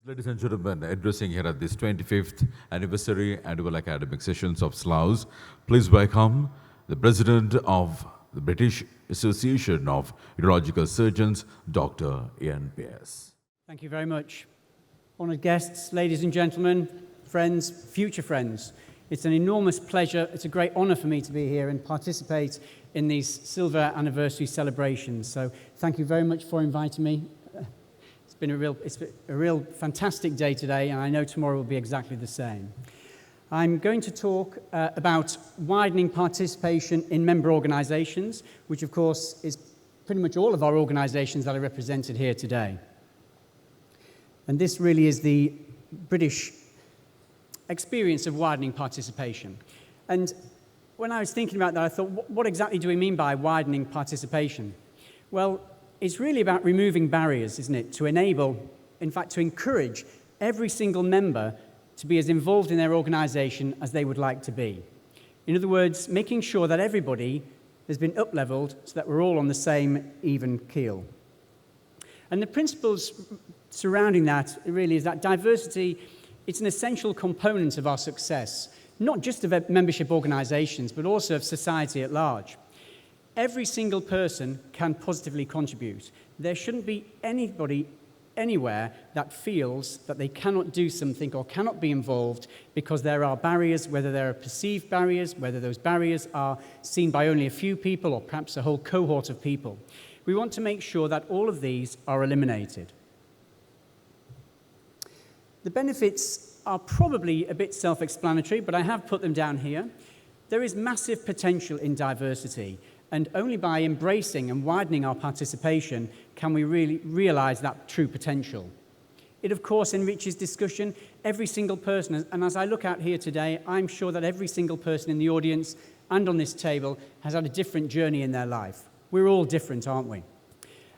Ladies and gentlemen, addressing here at this 25th anniversary annual academic sessions of SLAUS, please welcome the President of the British Association of Urological Surgeons, Dr. Ian Pearce. Thank you very much. Honoured guests, ladies and gentlemen, friends, future friends, it's an enormous pleasure, it's a great honour for me to be here and participate in these silver anniversary celebrations. So thank you very much for inviting me. It's been a real fantastic day today, and I know tomorrow will be exactly the same. I'm going to talk about widening participation in member organisations, which of course is pretty much all of our organisations that are represented here today. And this really is the British experience of widening participation. And when I was thinking about that, I thought, what exactly do we mean by widening participation? Well, it's really about removing barriers, isn't it? To enable, in fact, to encourage every single member to be as involved in their organisation as they would like to be. In other words, making sure that everybody has been up-levelled so that we're all on the same even keel. And the principles surrounding that really is that diversity, it's an essential component of our success, not just of membership organisations, but also of society at large. Every single person can positively contribute. There shouldn't be anybody anywhere that feels that they cannot do something or cannot be involved because there are barriers, whether there are perceived barriers, whether those barriers are seen by only a few people or perhaps a whole cohort of people. We want to make sure that all of these are eliminated. The benefits are probably a bit self-explanatory, but I have put them down here. There is massive potential in diversity, and only by embracing and widening our participation can we really realise that true potential. It, of course, enriches discussion. Every single person, and as I look out here today, I'm sure that every single person in the audience and on this table has had a different journey in their life. We're all different, aren't we?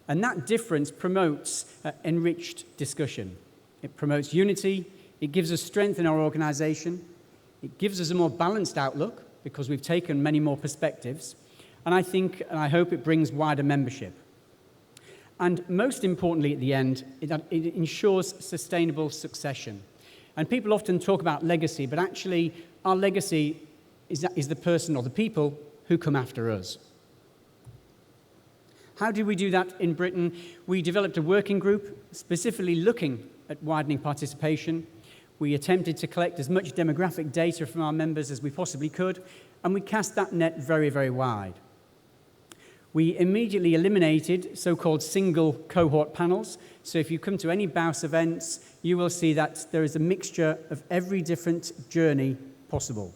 And that difference promotes enriched discussion. It promotes unity, it gives us strength in our organisation, it gives us a more balanced outlook because we've taken many more perspectives, and I think and I hope it brings wider membership. And most importantly at the end, it ensures sustainable succession. And people often talk about legacy, but actually our legacy is the person or the people who come after us. How did we do that in Britain? We developed a working group specifically looking at widening participation. We attempted to collect as much demographic data from our members as we possibly could, and we cast that net very, very wide. We immediately eliminated so-called single cohort panels. So if you come to any BAUS events, you will see that there is a mixture of every different journey possible.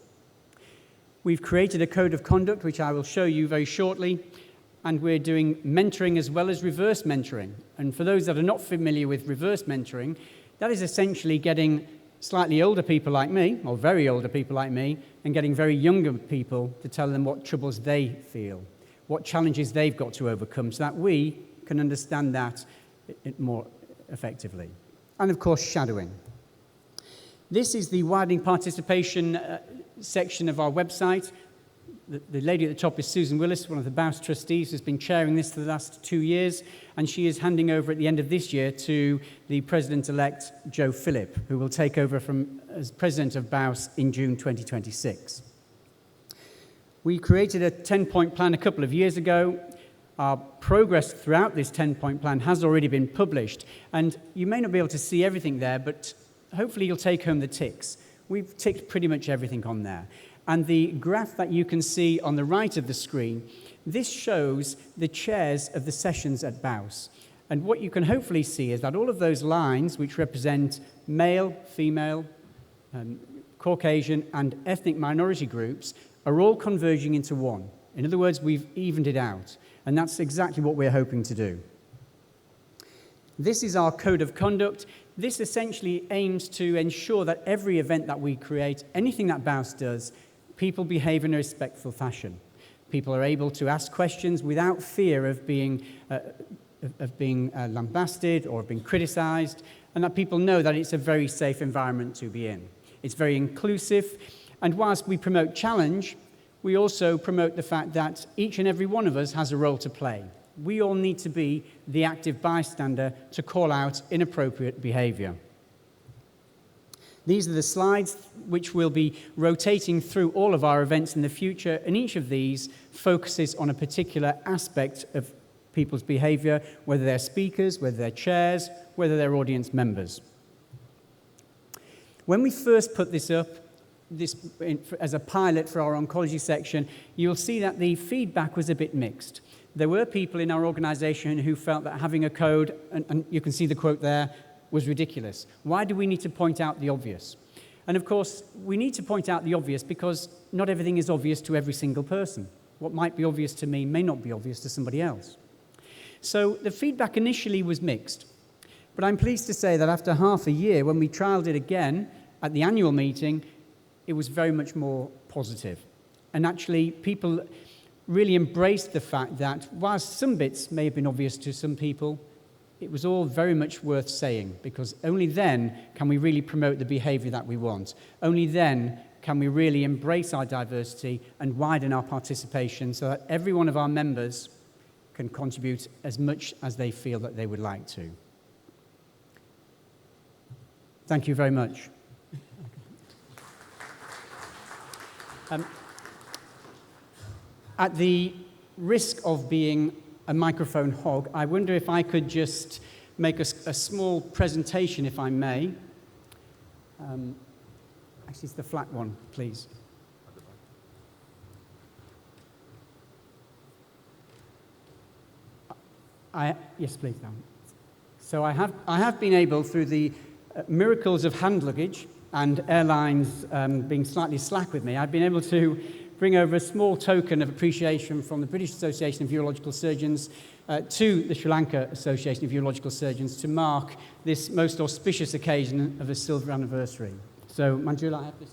We've created a code of conduct, which I will show you very shortly, and we're doing mentoring as well as reverse mentoring. And for those that are not familiar with reverse mentoring, that is essentially getting slightly older people like me, or very older people like me, and getting very younger people to tell them what troubles they feel, what challenges they've got to overcome, so that we can understand that more effectively. And of course, shadowing. This is the widening participation section of our website. The lady at the top is Susan Willis, one of the BAUS trustees, who's been chairing this for the last 2 years, and she is handing over at the end of this year to the President-elect, Joe Phillip, who will take over as President of BAUS in June 2026. We created a 10-point plan a couple of years ago. Our progress throughout this 10-point plan has already been published, and you may not be able to see everything there, but hopefully you'll take home the ticks. We've ticked pretty much everything on there. And the graph that you can see on the right of the screen, this shows the chairs of the sessions at BAUS. And what you can hopefully see is that all of those lines, which represent male, female, Caucasian, and ethnic minority groups, are all converging into one. In other words, we've evened it out. And that's exactly what we're hoping to do. This is our code of conduct. This essentially aims to ensure that every event that we create, anything that BAUS does, people behave in a respectful fashion. People are able to ask questions without fear of being lambasted or being criticized, and that people know that it's a very safe environment to be in. It's very inclusive, and whilst we promote challenge, we also promote the fact that each and every one of us has a role to play. We all need to be the active bystander to call out inappropriate behavior. These are the slides which will be rotating through all of our events in the future, and each of these focuses on a particular aspect of people's behavior, whether they're speakers, whether they're chairs, whether they're audience members. When we first put this up, as a pilot for our oncology section, you'll see that the feedback was a bit mixed. There were people in our organization who felt that having a code, and you can see the quote there, was ridiculous. Why do we need to point out the obvious? And of course, we need to point out the obvious because not everything is obvious to every single person. What might be obvious to me may not be obvious to somebody else. So the feedback initially was mixed. But I'm pleased to say that after half a year, when we trialed it again at the annual meeting, it was very much more positive. And actually, people really embraced the fact that whilst some bits may have been obvious to some people, it was all very much worth saying, because only then can we really promote the behavior that we want. Only then can we really embrace our diversity and widen our participation so that every one of our members can contribute as much as they feel that they would like to. Thank you very much. At the risk of being a microphone hog, I wonder if I could just make a small presentation, if I may. Actually, it's the flat one, please. Yes, please, Dan. So I have been able, through the miracles of hand luggage and airlines being slightly slack with me, I've been able to bring over a small token of appreciation from the British Association of Urological Surgeons to the Sri Lanka Association of Urological Surgeons to mark this most auspicious occasion of a silver anniversary. So, Manjula, I have this.